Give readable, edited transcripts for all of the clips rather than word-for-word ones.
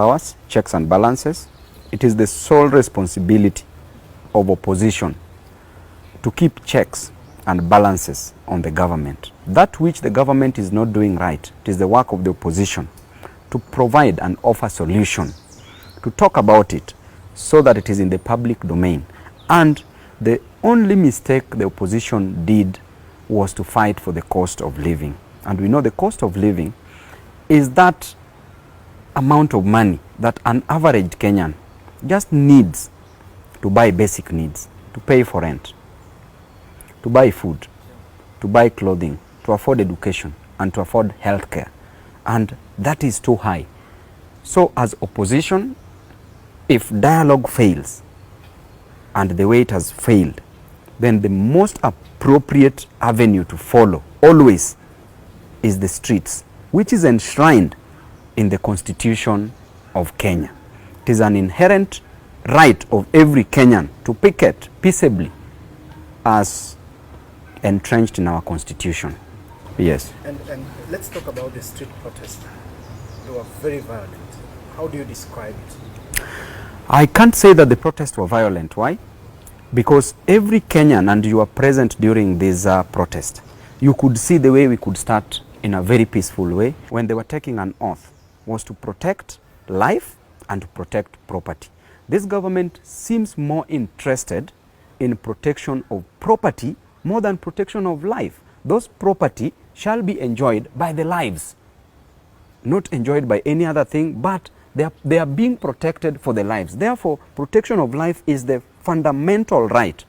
powers, checks and balances. It is the sole responsibility of opposition to keep checks and balances on the government. That which the government is not doing right, it is the work of the opposition to provide and offer solution, to talk about it so that it is in the public domain. And the only mistake the opposition did was to fight for the cost of living. And we know the cost of living is that amount of money that an average Kenyan just needs to buy basic needs, to pay for rent, to buy food, to buy clothing, to afford education, and to afford healthcare. And that is too high. So as opposition, if dialogue fails, and the way it has failed, then the most appropriate avenue to follow always is the streets, which is enshrined in the Constitution of Kenya. It is an inherent right of every Kenyan to picket peaceably as entrenched in our Constitution. Yes. And let's talk about the street protest. They were very violent. How do you describe it? I can't say that the protests were violent. Why? Because every Kenyan, and you were present during this protest, you could see the way we could start in a very peaceful way when they were taking an oath was to protect life and to protect property. This government seems more interested in protection of property more than protection of life. Those property shall be enjoyed by the lives, not enjoyed by any other thing, but they are being protected for the lives. Therefore, protection of life is the fundamental right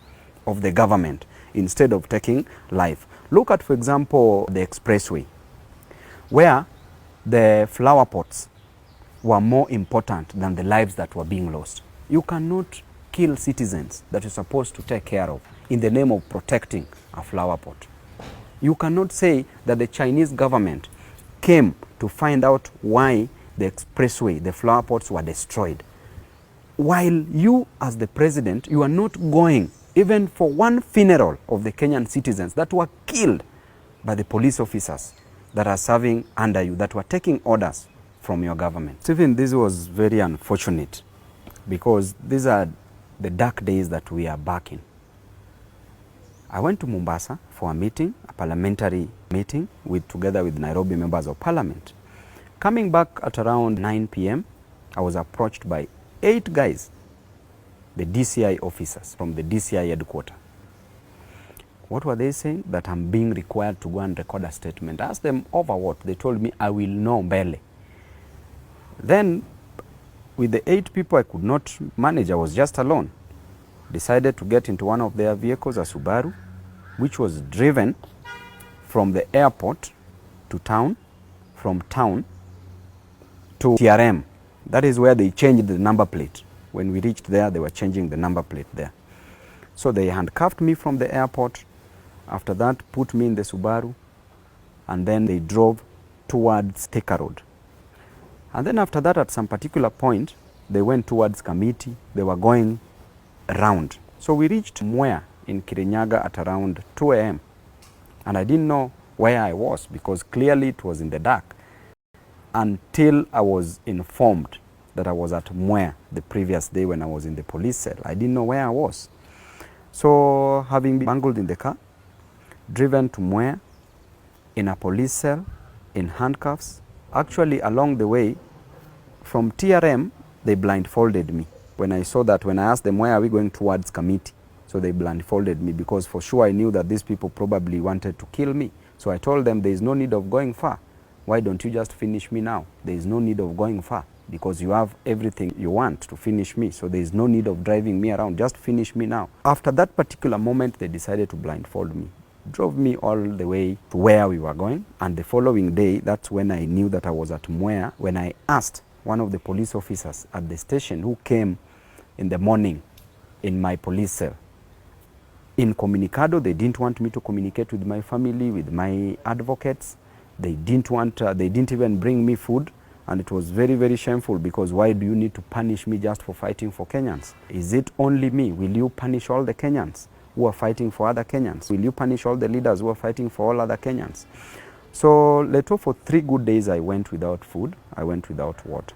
of the government instead of taking life. Look at, for example, the expressway, where the flower pots were more important than the lives that were being lost. You cannot kill citizens that you're supposed to take care of in the name of protecting a flower pot. You cannot say that the Chinese government came to find out why the expressway, the flower pots were destroyed, while you as the president, you are not going even for one funeral of the Kenyan citizens that were killed by the police officers that are serving under you, that were taking orders from your government. Even this was very unfortunate because these are the dark days that we are back in. I went to Mombasa for a meeting, a parliamentary meeting together with Nairobi members of parliament. Coming back at around 9 p.m, I was approached by 8 guys, the DCI officers from the DCI headquarters. What were they saying? That I'm being required to go and record a statement. I asked them over what? They told me I will know mbele. Then, with the 8 people I could not manage, I was just alone. Decided to get into one of their vehicles, a Subaru, which was driven from the airport to town, from town to TRM. That is where they changed the number plate. When we reached there, they were changing the number plate there. So they handcuffed me from the airport. After that, put me in the Subaru, and then they drove towards Thika Road. And then after that, at some particular point, they went towards Kamiti. They were going around. So we reached Mwea in Kirinyaga at around 2 a.m. And I didn't know where I was because clearly it was in the dark until I was informed that I was at Mwea the previous day when I was in the police cell. I didn't know where I was. So having been mangled in the car, driven to Mwea in a police cell, in handcuffs, actually along the way from TRM, they blindfolded me. When I saw that, when I asked them where are we going towards Kamiti, so they blindfolded me because for sure I knew that these people probably wanted to kill me. So I told them there is no need of going far. Why don't you just finish me now? There is no need of going far because you have everything you want to finish me. So there is no need of driving me around. Just finish me now. After that particular moment, they decided to blindfold me. Drove me all the way to where we were going. And the following day, that's when I knew that I was at Mwea, when I asked one of the police officers at the station who came in the morning in my police cell. Incommunicado, they didn't want me to communicate with my family, with my advocates. They didn't even bring me food. And it was very, very shameful because why do you need to punish me just for fighting for Kenyans? Is it only me? Will you punish all the Kenyans who are fighting for other Kenyans? Will you punish all the leaders who are fighting for all other Kenyans? So later for 3 good days I went without food, I went without water.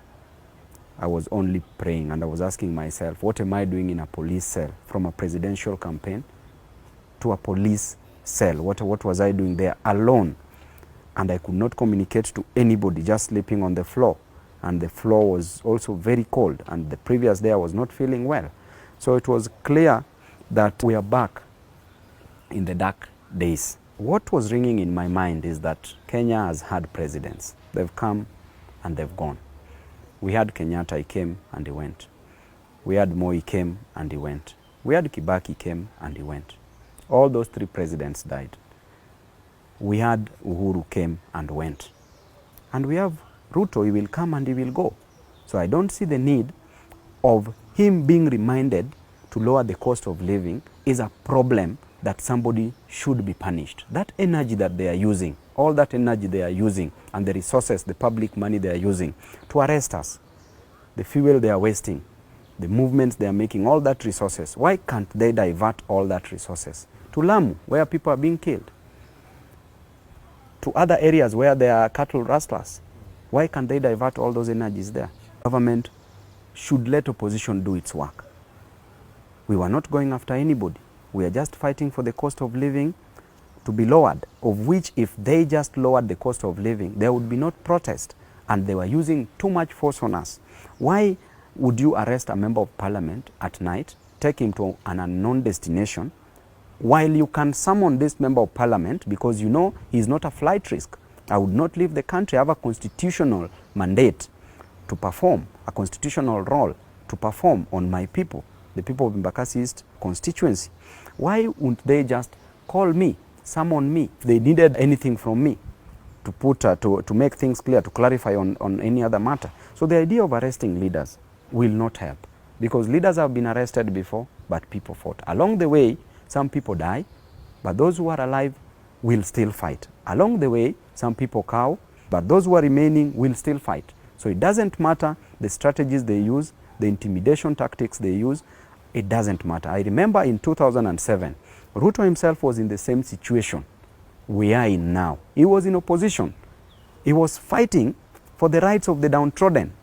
I was only praying and I was asking myself, what am I doing in a police cell from a presidential campaign to a police cell? What was I doing there alone? And I could not communicate to anybody, just sleeping on the floor. And the floor was also very cold, and the previous day I was not feeling well. So it was clear that we are back in the dark days. What was ringing in my mind is that Kenya has had presidents. They've come and they've gone. We had Kenyatta, he came and he went. We had Moi, he came and he went. We had Kibaki, he came and he went. All those three presidents died. We had Uhuru, came and went. And we have Ruto, he will come and he will go. So I don't see the need of him being reminded to lower the cost of living is a problem that somebody should be punished. That energy that they are using, all that energy they are using, and the resources, the public money they are using to arrest us, the fuel they are wasting, the movements they are making, all that resources, why can't they divert all that resources to Lamu, where people are being killed, to other areas where there are cattle rustlers? Why can't they divert all those energies there? Government should let opposition do its work. We were not going after anybody. We are just fighting for the cost of living to be lowered, of which if they just lowered the cost of living, there would be not protest. And they were using too much force on us. Why would you arrest a member of parliament at night, take him to an unknown destination, while you can summon this member of parliament because you know he's not a flight risk? I would not leave the country. I have a constitutional mandate to perform, a constitutional role to perform on my people, the people of Embakasi East constituency. Why wouldn't they just call me, summon me, if they needed anything from me to put to make things clear, to clarify on any other matter? So the idea of arresting leaders will not help, because leaders have been arrested before, but people fought. Along the way, some people die, but those who are alive will still fight. Along the way, some people cow, but those who are remaining will still fight. So it doesn't matter the strategies they use, the intimidation tactics they use, it doesn't matter. I remember in 2007, Ruto himself was in the same situation we are in now. He was in opposition. He was fighting for the rights of the downtrodden.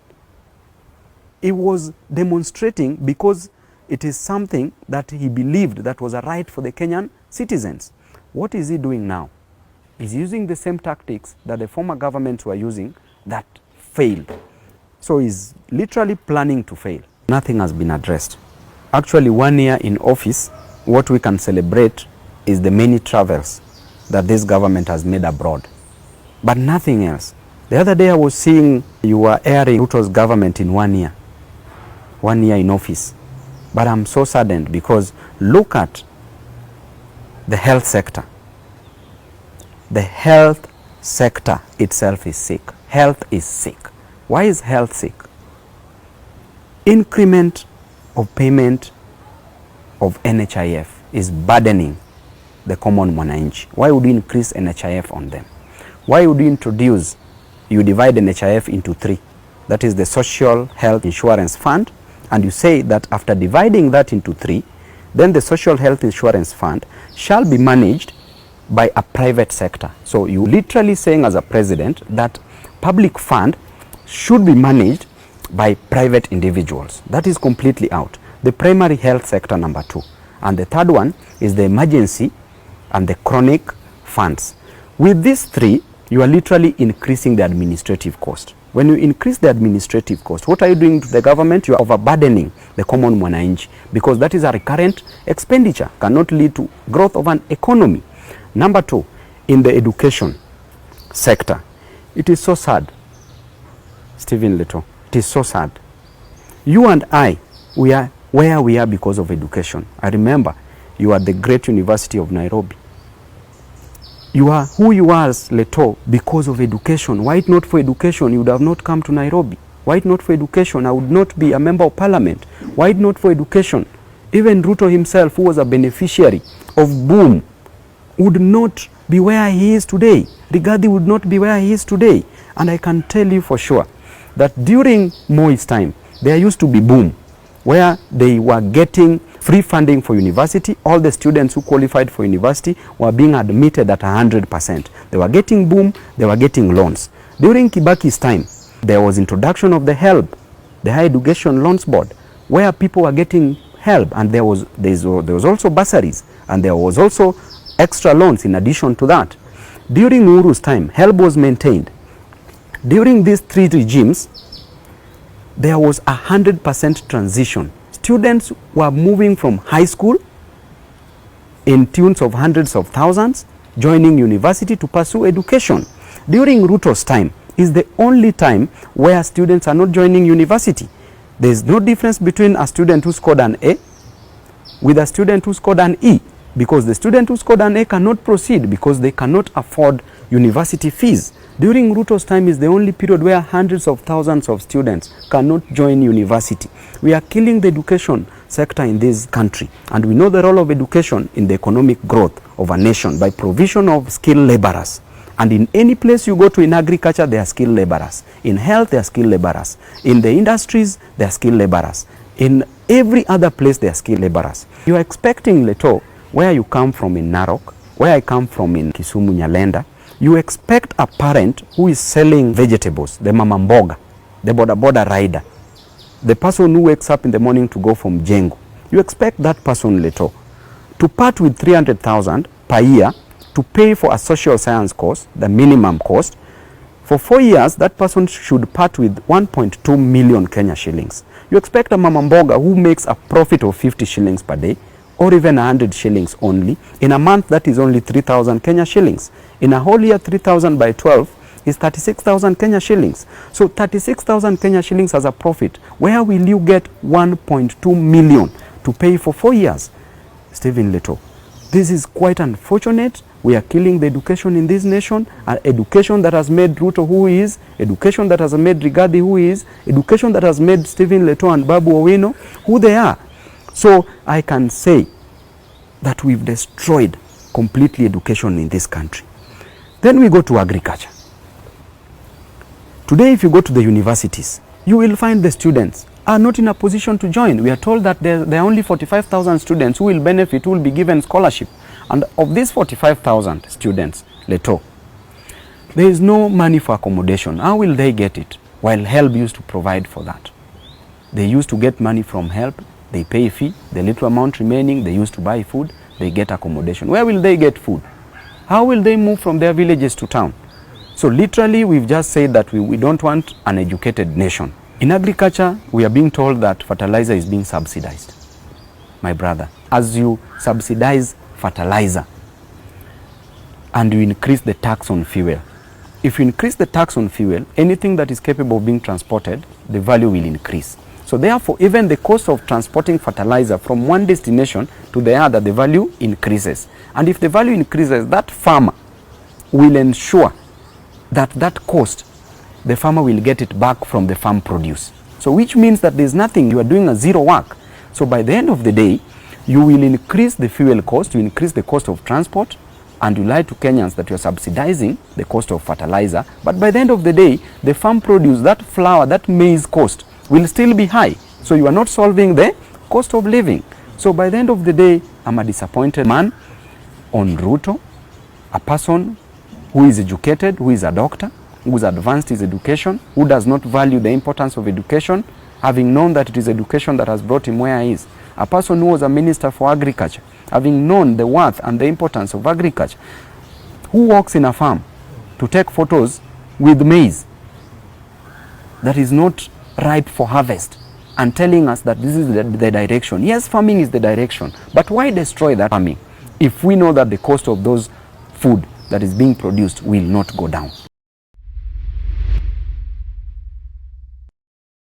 He was demonstrating because it is something that he believed that was a right for the Kenyan citizens. What is he doing now? He's using the same tactics that the former governments were using that failed. So he's literally planning to fail. Nothing has been addressed. Actually, 1 year in office, what we can celebrate is the many travels that this government has made abroad, but nothing else. The other day I was seeing you were airing Ruto's government in 1 year. 1 year in office. But I'm so saddened because look at the health sector. The health sector itself is sick. Health is sick. Why is health sick? Increment of payment of NHIF is burdening the common mwananchi. Why would you increase NHIF on them? Why would you divide NHIF into 3? That is the Social Health Insurance Fund, and you say that after dividing that into 3, then the Social Health Insurance Fund shall be managed by a private sector. So you literally saying as a president that public fund should be managed by private individuals. That is completely out. The primary health sector, number 2. And the third one is the emergency and the chronic funds. With these 3, you are literally increasing the administrative cost. When you increase the administrative cost, what are you doing to the government? You are overburdening the common mwananchi, because that is a recurrent expenditure, cannot lead to growth of an economy. Number 2, in the education sector, it is so sad, Stephen Leto, it is so sad. You and I, we are where we are because of education. I remember you are the great University of Nairobi. You are who you are as Leto because of education. Why not for education, you would have not come to Nairobi. Why not for education, I would not be a member of parliament. Why not for education, even Ruto himself, who was a beneficiary of boom, would not be where he is today. Rigathi would not be where he is today. And I can tell you for sure that during Moi's time, there used to be boom, where they were getting free funding for university. All the students who qualified for university were being admitted at 100%. They were getting boom, they were getting loans. During Kibaki's time, there was introduction of the HELB the Higher Education Loans Board, where people were getting help, and there was also bursaries, and there was also extra loans in addition to that. During Uhuru's time, help was maintained. During these three regimes, there was 100% transition. Students were moving from high school in tunes of hundreds of thousands, joining university to pursue education. During Ruto's time is the only time where students are not joining university. There is no difference between a student who scored an A with a student who scored an E, because the student who scored an A cannot proceed because they cannot afford university fees. During Ruto's time is the only period where hundreds of thousands of students cannot join university. We are killing the education sector in this country, and we know the role of education in the economic growth of a nation by provision of skilled laborers. And in any place you go to in agriculture, there are skilled laborers. In health, there are skilled laborers. In the industries, there are skilled laborers. In every other place, there are skilled laborers. You are expecting, Leto, where you come from in Narok, where I come from in Kisumu, Nyalenda, you expect a parent who is selling vegetables, the mama mboga, the boda rider, the person who wakes up in the morning to go from Jengo. You expect that person, Leto, to part with 300,000 per year to pay for a social science course, the minimum cost. For 4 years, that person should part with 1.2 million Kenya shillings. You expect a mama mboga who makes a profit of 50 shillings per day, or even 100 shillings only. In a month, that is only 3,000 Kenya shillings. In a whole year, 3,000 by 12 is 36,000 Kenya shillings. So 36,000 Kenya shillings as a profit. Where will you get 1.2 million to pay for 4 years? Stephen Leto, this is quite unfortunate. We are killing the education in this nation, an education that has made Ruto who he is, education that has made Rigathi who he is, education that has made Stephen Leto and Babu Owino who they are. So I can say that we've destroyed completely education in this country. Then we go to agriculture. Today, if you go to the universities, you will find the students are not in a position to join. We are told that there are only 45,000 students who will benefit, who will be given scholarship. And of these 45,000 students, Leto, there is no money for accommodation. How will they get it? While HELB used to provide for that. They used to get money from HELB, they pay a fee, the little amount remaining, they used to buy food, they get accommodation. Where will they get food? How will they move from their villages to town? So literally, we've just said that we don't want an educated nation. In agriculture, we are being told that fertilizer is being subsidized. My brother, as you subsidize fertilizer and you increase the tax on fuel, if you increase the tax on fuel, anything that is capable of being transported, the value will increase. So therefore, even the cost of transporting fertilizer from one destination to the other, the value increases. And if the value increases, that farmer will ensure that that cost, the farmer will get it back from the farm produce. So which means that there's nothing, you are doing a zero work. So by the end of the day, you will increase the fuel cost, you increase the cost of transport, and you lie to Kenyans that you are subsidizing the cost of fertilizer. But by the end of the day, the farm produce, that flour, that maize cost will still be high. So you are not solving the cost of living. So by the end of the day, I'm a disappointed man on Ruto, a person who is educated, who is a doctor, who is advanced his education, who does not value the importance of education, having known that it is education that has brought him where he is. A person who was a minister for agriculture, having known the worth and the importance of agriculture, who works in a farm to take photos with maize that is not ripe for harvest and telling us that this is the direction. Yes, farming is the direction, but why destroy that farming if we know that the cost of those food that is being produced will not go down?